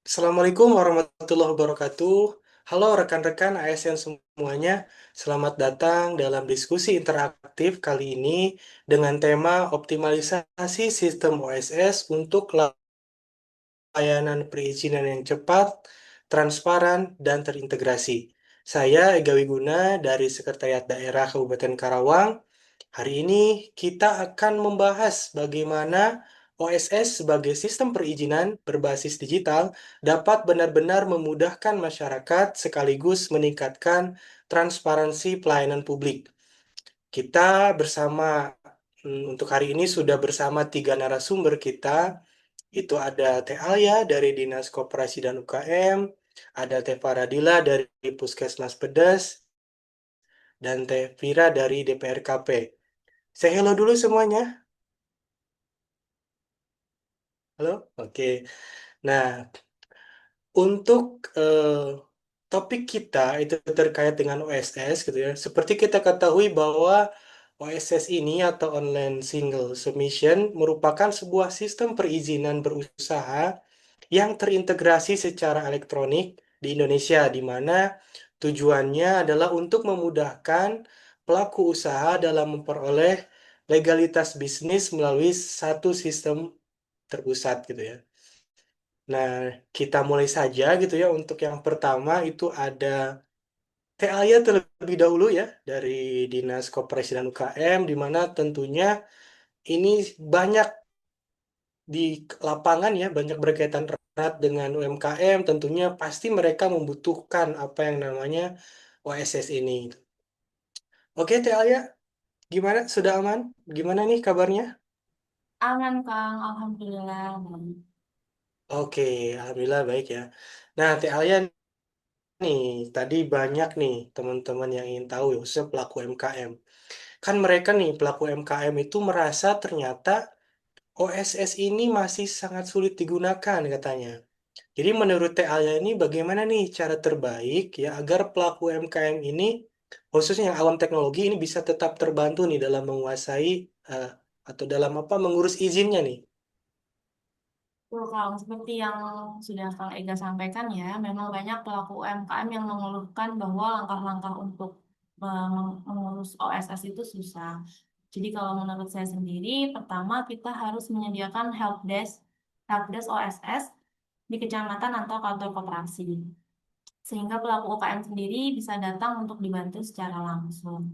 Assalamualaikum warahmatullahi wabarakatuh. Halo rekan-rekan ASN semuanya, selamat datang dalam diskusi interaktif kali ini dengan tema optimalisasi sistem OSS untuk layanan perizinan yang cepat, transparan, dan terintegrasi. Saya Ega Wiguna dari Sekretariat Daerah Kabupaten Karawang. Hari ini kita akan membahas bagaimana OSS sebagai sistem perizinan berbasis digital dapat benar-benar memudahkan masyarakat sekaligus meningkatkan transparansi pelayanan publik. Kita bersama, untuk hari ini sudah bersama tiga narasumber kita, itu ada Teh Alia dari Dinas Koperasi dan UKM, ada Teh Faradila dari Puskesmas Pedes, dan Teh Vira dari DPRKP. Say hello dulu semuanya. Halo? Oke. Nah, untuk topik kita itu terkait dengan OSS gitu ya. Seperti kita ketahui bahwa OSS ini atau Online Single Submission merupakan sebuah sistem perizinan berusaha yang terintegrasi secara elektronik di Indonesia, di mana tujuannya adalah untuk memudahkan pelaku usaha dalam memperoleh legalitas bisnis melalui satu sistem terpusat gitu ya. Nah, kita mulai saja gitu ya. Untuk yang pertama itu ada Teh Alia terlebih dahulu ya dari Dinas Koperasi dan UKM, di mana tentunya ini banyak di lapangan ya, banyak berkaitan erat dengan UMKM. Tentunya pasti mereka membutuhkan apa yang namanya OSS ini. Oke, Teh Alia, gimana? Sudah aman? Gimana nih kabarnya? Aman, Kang. Alhamdulillah. Baik. Oke, alhamdulillah baik ya. Nah, Teh Alia nih, tadi banyak nih teman-teman yang ingin tahu ya, khususnya pelaku UMKM. Kan mereka nih, pelaku UMKM itu merasa ternyata OSS ini masih sangat sulit digunakan katanya. Jadi menurut Teh Alia ini bagaimana nih cara terbaik ya agar pelaku UMKM ini, khususnya yang awam teknologi ini bisa tetap terbantu nih dalam menguasai eh, atau dalam apa mengurus izinnya nih. Betul, Kang. Seperti yang sudah Kang Ega sampaikan ya, memang banyak pelaku UMKM yang mengeluhkan bahwa langkah-langkah untuk mengurus OSS itu susah. Jadi kalau menurut saya sendiri, pertama kita harus menyediakan helpdesk OSS di kecamatan atau kantor koperasi. Sehingga pelaku UKM sendiri bisa datang untuk dibantu secara langsung.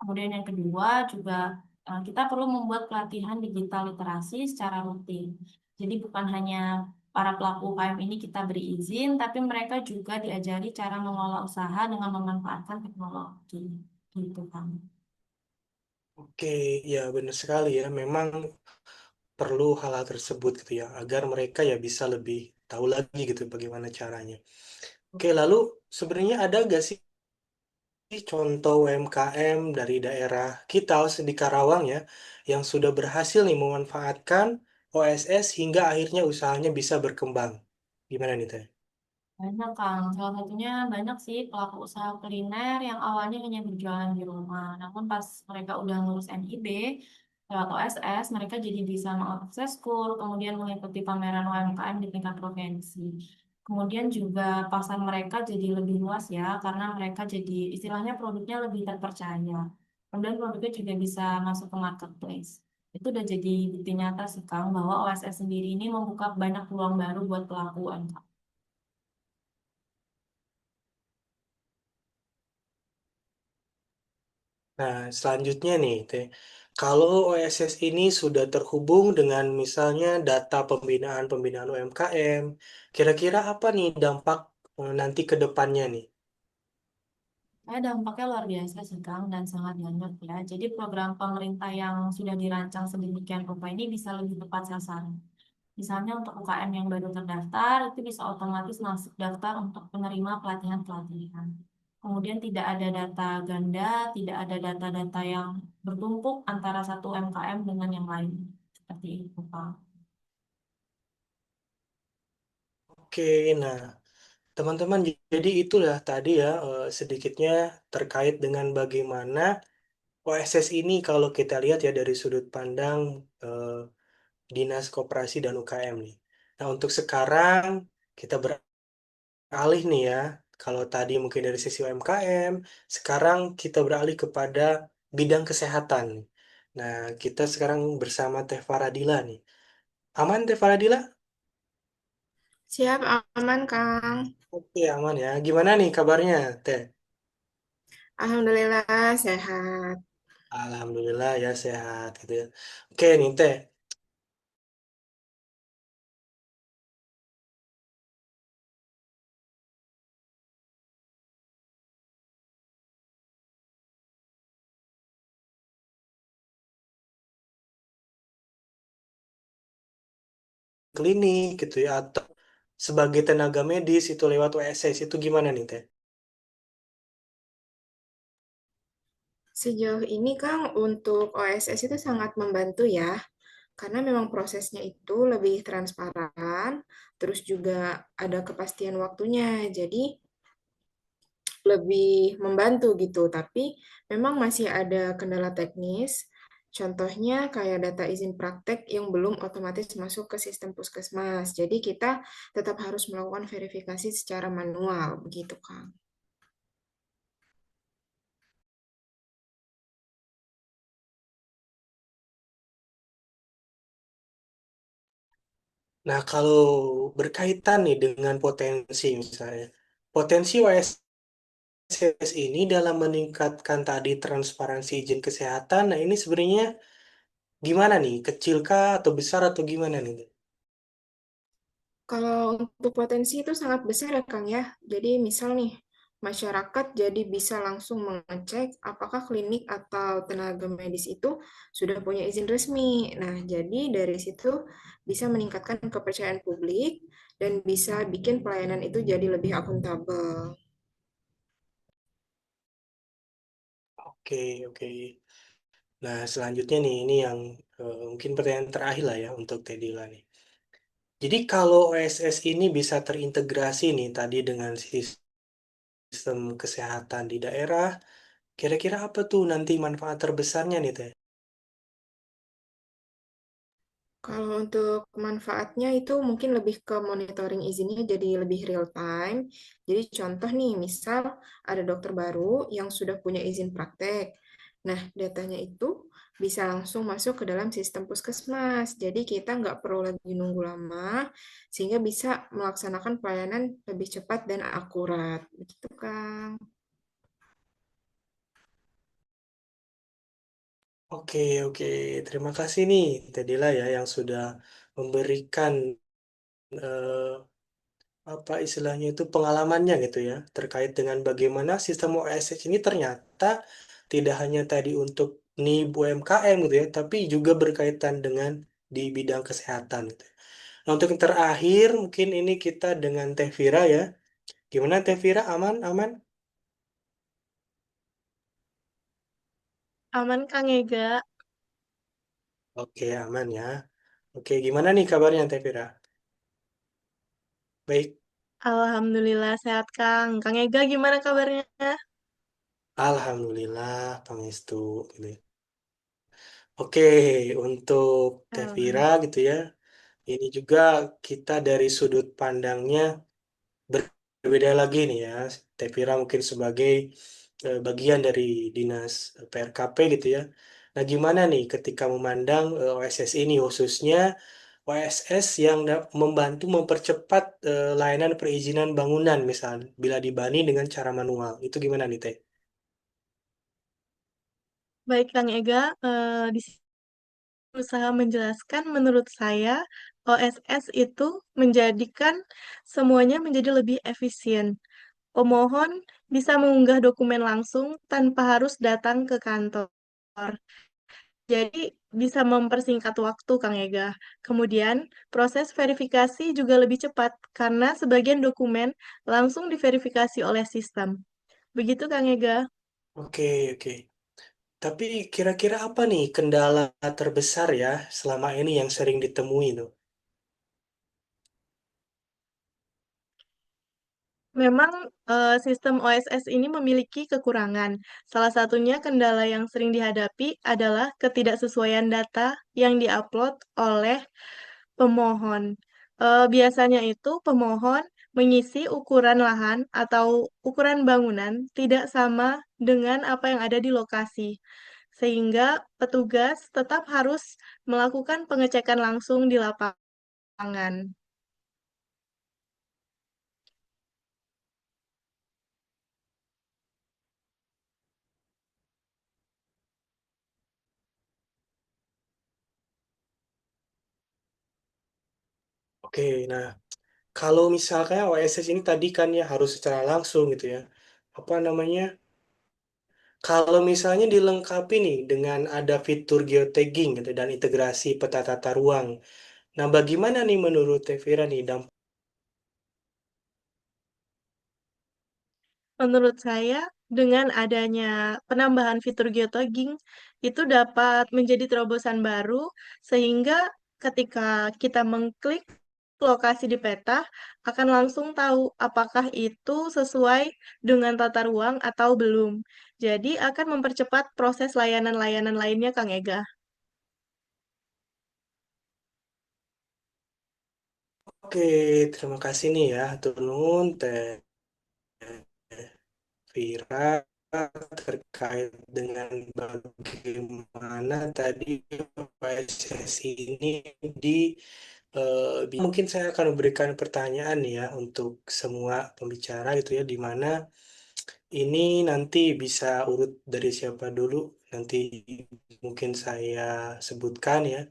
Kemudian yang kedua juga kita perlu membuat pelatihan digital literasi secara rutin. Jadi bukan hanya para pelaku UKM ini kita beri izin, tapi mereka juga diajari cara mengelola usaha dengan memanfaatkan teknologi. Gitu kan. Oke, ya benar sekali ya. Memang perlu hal-hal tersebut gitu ya agar mereka ya bisa lebih tahu lagi gitu bagaimana caranya. Oke, lalu sebenarnya ada gak sih contoh UMKM dari daerah kita di Karawang ya yang sudah berhasil nih memanfaatkan OSS hingga akhirnya usahanya bisa berkembang. Gimana nih Teh? Banyak, Kang. Salah satunya banyak sih pelaku usaha kuliner yang awalnya hanya berjualan di rumah. Namun pas mereka udah ngurus NIB lewat OSS, mereka jadi bisa mengakses kur, kemudian mengikuti pameran UMKM di tingkat provinsi. Kemudian juga pasar mereka jadi lebih luas ya, karena mereka jadi istilahnya produknya lebih terpercaya. Kemudian produknya juga bisa masuk ke marketplace. Itu udah jadi bukti nyata sih, Kang, bahwa OSS sendiri ini membuka banyak peluang baru buat pelaku UMKM. Nah, selanjutnya nih Teh, kalau OSS ini sudah terhubung dengan misalnya data pembinaan-pembinaan UMKM, kira-kira apa nih dampak nanti ke depannya nih? Dampaknya luar biasa sih Kang dan sangat banyak ya. Jadi program pemerintah yang sudah dirancang sedemikian rupa ini bisa lebih tepat sasaran. Misalnya untuk UKM yang baru terdaftar itu bisa otomatis masuk daftar untuk penerima pelatihan-pelatihan. Kemudian tidak ada data ganda, tidak ada data-data yang bertumpuk antara satu UMKM dengan yang lain. Seperti itu, Pak. Oke, nah teman-teman, jadi itulah tadi ya sedikitnya terkait dengan bagaimana OSS ini kalau kita lihat ya dari sudut pandang Dinas Koperasi dan UKM nih. Nah, untuk sekarang Kita beralih nih ya. Kalau tadi mungkin dari sisi UMKM, sekarang kita beralih kepada bidang kesehatan. Nah, kita sekarang bersama Teh Faradila nih. Aman Teh Faradila? Siap, aman, Kang. Oke, aman ya. Gimana nih kabarnya, Teh? Alhamdulillah, sehat. Alhamdulillah ya sehat gitu ya. Oke nih Teh, klinik gitu ya atau sebagai tenaga medis itu lewat WSS itu gimana nih Teh? Sejauh ini, Kang, untuk OSS itu sangat membantu ya, karena memang prosesnya itu lebih transparan, terus juga ada kepastian waktunya, jadi lebih membantu gitu. Tapi memang masih ada kendala teknis, contohnya kayak data izin praktek yang belum otomatis masuk ke sistem puskesmas. Jadi kita tetap harus melakukan verifikasi secara manual, begitu, Kang. Nah kalau berkaitan nih dengan potensi misalnya, potensi WSS ini dalam meningkatkan tadi transparansi izin kesehatan, nah ini sebenarnya gimana nih? Kecilkah atau besar atau gimana nih Teh? Kalau untuk potensi itu sangat besar ya Kang ya. Jadi misal nih, masyarakat jadi bisa langsung mengecek apakah klinik atau tenaga medis itu sudah punya izin resmi. Nah, jadi dari situ bisa meningkatkan kepercayaan publik dan bisa bikin pelayanan itu jadi lebih akuntabel. Oke, oke. Nah selanjutnya nih, ini yang mungkin pertanyaan terakhir lah ya untuk Teh Dila nih. Jadi kalau OSS ini bisa terintegrasi nih tadi dengan sistem kesehatan di daerah, kira-kira apa tuh nanti manfaat terbesarnya nih Teh? Kalau untuk manfaatnya itu mungkin lebih ke monitoring izinnya jadi lebih real time. Jadi contoh nih, misal ada dokter baru yang sudah punya izin praktek. Nah, datanya itu bisa langsung masuk ke dalam sistem puskesmas. Jadi kita nggak perlu lagi nunggu lama, sehingga bisa melaksanakan pelayanan lebih cepat dan akurat. Begitu, Kang. Oke, oke. Terima kasih nih Teh Dila ya yang sudah memberikan eh, apa istilahnya itu pengalamannya gitu ya terkait dengan bagaimana sistem OSS ini ternyata tidak hanya tadi untuk NIB UMKM gitu ya, tapi juga berkaitan dengan di bidang kesehatan gitu. Nah, untuk yang terakhir mungkin ini kita dengan Teh Vira ya. Gimana Teh Vira? Aman? Aman? Aman Kang Ega. Oke, aman ya. Oke, gimana nih kabarnya Teh Vira? Baik. Alhamdulillah sehat Kang. Kang Ega gimana kabarnya? Alhamdulillah, Pangestu gitu ya. Oke, untuk Teh Vira Alhamdulillah. gitu ya. Ini juga kita dari sudut pandangnya berbeda lagi nih ya. Tevira mungkin sebagai bagian dari dinas PRKP gitu ya. Nah, gimana nih ketika memandang OSS ini khususnya OSS yang membantu mempercepat layanan perizinan bangunan misal bila dibanding dengan cara manual. Itu gimana nih, Teh? Baik Kang Ega, di sini berusaha menjelaskan menurut saya OSS itu menjadikan semuanya menjadi lebih efisien. Pemohon bisa mengunggah dokumen langsung tanpa harus datang ke kantor. Jadi bisa mempersingkat waktu, Kang Ega. Kemudian, proses verifikasi juga lebih cepat karena sebagian dokumen langsung diverifikasi oleh sistem. Begitu, Kang Ega. Oke, oke. Tapi kira-kira apa nih kendala terbesar ya selama ini yang sering ditemui tuh? Memang sistem OSS ini memiliki kekurangan. Salah satunya kendala yang sering dihadapi adalah ketidaksesuaian data yang diupload oleh pemohon. Biasanya itu pemohon mengisi ukuran lahan atau ukuran bangunan tidak sama dengan apa yang ada di lokasi, sehingga petugas tetap harus melakukan pengecekan langsung di lapangan. Oke, nah kalau misalkan OSS ini tadi kan ya harus secara langsung gitu ya. Apa namanya? Kalau misalnya dilengkapi nih dengan ada fitur geotagging gitu dan integrasi peta tata ruang. Nah, bagaimana nih menurut Tevira nih dampak? Menurut saya, dengan adanya penambahan fitur geotagging, itu dapat menjadi terobosan baru, sehingga ketika kita mengklik lokasi di peta, akan langsung tahu apakah itu sesuai dengan tata ruang atau belum. Jadi akan mempercepat proses layanan-layanan lainnya, Kang Ega. Oke, terima kasih nih ya, Tunun, Tevira terkait dengan bagaimana tadi PSSI ini di mungkin saya akan memberikan pertanyaan nih ya untuk semua pembicara gitu ya, di mana ini nanti bisa urut dari siapa dulu, nanti mungkin saya sebutkan ya.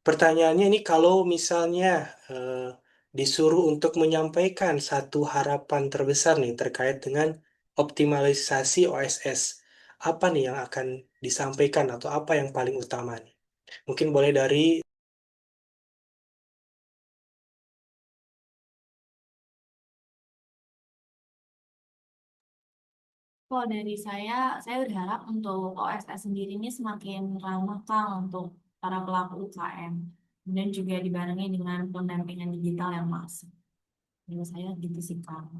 Pertanyaannya ini kalau misalnya eh, disuruh untuk menyampaikan satu harapan terbesar nih terkait dengan optimalisasi OSS, apa nih yang akan disampaikan atau apa yang paling utama nih? Mungkin boleh dari Kalau dari saya berharap untuk OSS sendiri ini semakin ramah Kang untuk para pelaku UKM dan juga dibarengi dengan pendampingan digital yang masif. Menurut saya gitu sih Kang.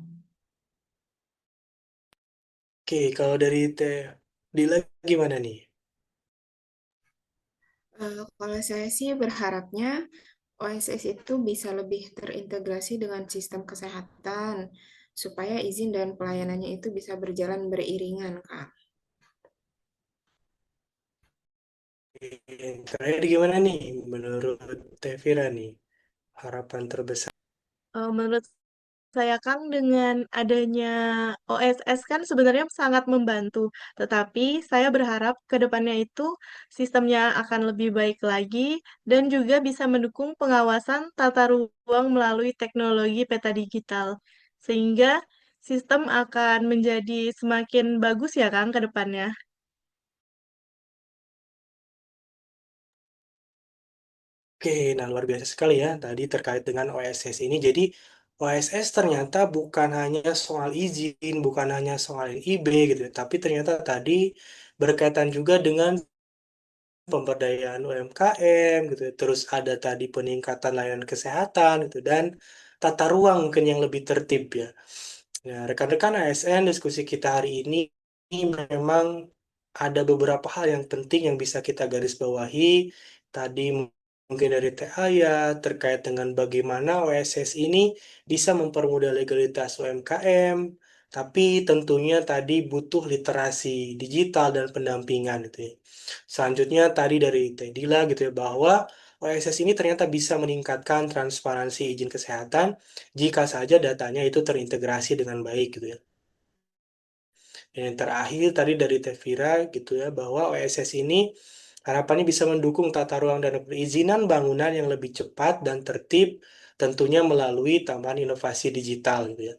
Oke, kalau dari Teh Dila gimana nih? Kalau saya sih berharapnya OSS itu bisa lebih terintegrasi dengan sistem kesehatan supaya izin dan pelayanannya itu bisa berjalan beriringan, Kak. Terakhir gimana nih menurut Teh Vira nih harapan terbesar? Menurut saya, Kang, dengan adanya OSS kan sebenarnya sangat membantu, tetapi saya berharap ke depannya itu sistemnya akan lebih baik lagi dan juga bisa mendukung pengawasan tata ruang melalui teknologi peta digital, sehingga sistem akan menjadi semakin bagus ya, Kang, ke depannya. Oke, nah luar biasa sekali ya tadi terkait dengan OSS ini. Jadi OSS ternyata bukan hanya soal izin, bukan hanya soal NIB gitu, ya, tapi ternyata tadi berkaitan juga dengan pemberdayaan UMKM gitu, ya. Terus ada tadi peningkatan layanan kesehatan gitu dan tata ruang mungkin yang lebih tertib ya. Nah, rekan-rekan ASN, diskusi kita hari ini memang ada beberapa hal yang penting yang bisa kita garis bawahi. Tadi mungkin dari TAYA terkait dengan bagaimana OSS ini bisa mempermudah legalitas UMKM, tapi tentunya tadi butuh literasi digital dan pendampingan gitu ya. Selanjutnya tadi dari Tedila gitu ya bahwa OSS ini ternyata bisa meningkatkan transparansi izin kesehatan jika saja datanya itu terintegrasi dengan baik gitu ya. Dan yang terakhir tadi dari Tevira gitu ya bahwa OSS ini harapannya bisa mendukung tata ruang dan perizinan bangunan yang lebih cepat dan tertib tentunya melalui tambahan inovasi digital gitu ya.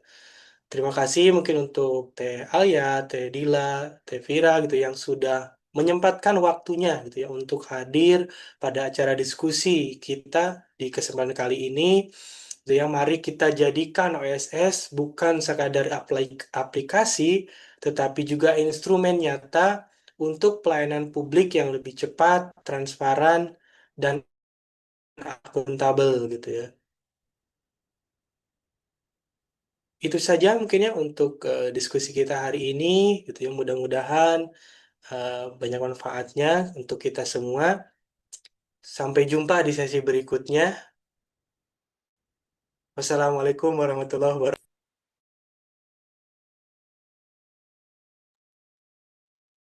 Terima kasih mungkin untuk Teh Alia, Teh Dila, Teh Vira gitu yang sudah menyempatkan waktunya gitu ya untuk hadir pada acara diskusi kita di kesempatan kali ini. Gitu ya, mari kita jadikan OSS bukan sekadar aplikasi, tetapi juga instrumen nyata untuk pelayanan publik yang lebih cepat, transparan, dan akuntabel gitu ya. Itu saja mungkin ya untuk diskusi kita hari ini gitu ya. Mudah-mudahan banyak manfaatnya untuk kita semua. Sampai jumpa di sesi berikutnya. Wassalamualaikum warahmatullahi wabarakatuh.